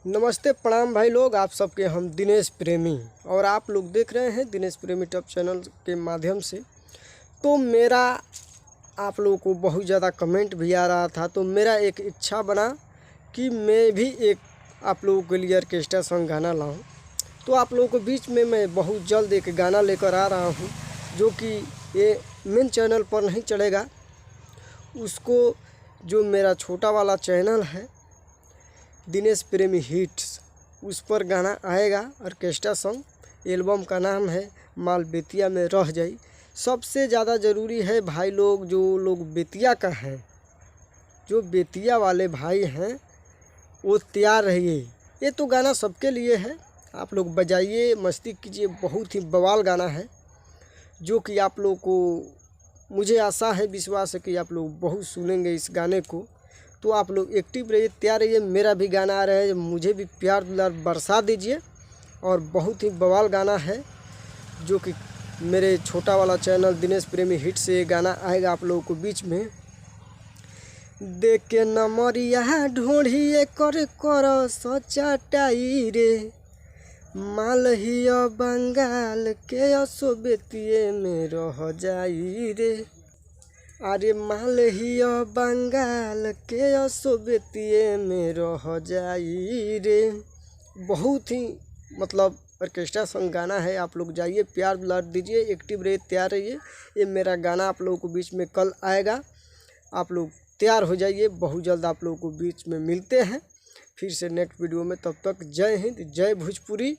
नमस्ते प्रणाम भाई लोग, आप सबके हम दिनेश प्रेमी और आप लोग देख रहे हैं दिनेश प्रेमी टॉप चैनल के माध्यम से। तो मेरा आप लोगों को बहुत ज़्यादा कमेंट भी आ रहा था, तो मेरा एक इच्छा बना कि मैं भी एक आप लोगों के लिए ऑर्केस्ट्रा सॉन्ग गाना लाऊं। तो आप लोगों के बीच में मैं बहुत जल्द एक गाना लेकर आ रहा हूं, जो कि ये मेन चैनल पर नहीं चलेगा। उसको जो मेरा छोटा वाला चैनल है दिनेश प्रेमी हिट्स, उस पर गाना आएगा ऑर्केस्ट्रा सॉन्ग। एल्बम का नाम है माल बेतिया में रह जाई। सबसे ज़्यादा ज़रूरी है भाई लोग, जो लोग बेतिया का हैं, जो बेतिया वाले भाई हैं, वो तैयार रहिए। ये तो गाना सबके लिए है, आप लोग बजाइए, मस्ती कीजिए। बहुत ही बवाल गाना है, जो कि आप लोग को, मुझे आशा है, विश्वास है कि आप लोग बहुत सुनेंगे इस गाने को। तो आप लोग एक्टिव रहिए, तैयार रहिए। मेरा भी गाना आ रहा है, मुझे भी प्यार दुलार बरसा दीजिए। और बहुत ही बवाल गाना है, जो कि मेरे छोटा वाला चैनल दिनेश प्रेमी हिट से गाना आएगा आप लोगों को बीच में। देख के नमरिया ढोढ़िए कर सचाटाई रे, मालहिया बंगाल के असोबेतिये में रह जाई रे। अरे मालहिया बंगाल के असोबेतिये में रह जाई रे। बहुत ही मतलब ऑर्केस्ट्रा सॉन्ग गाना है। आप लोग जाइए, प्यार दुलार दीजिए, एक्टिव रहिए, तैयार रहिए। ये मेरा गाना आप लोगों को बीच में कल आएगा, आप लोग तैयार हो जाइए। बहुत जल्द आप लोगों को बीच में मिलते हैं फिर से नेक्स्ट वीडियो में। तब तक जय हिंद, जय भोजपुरी।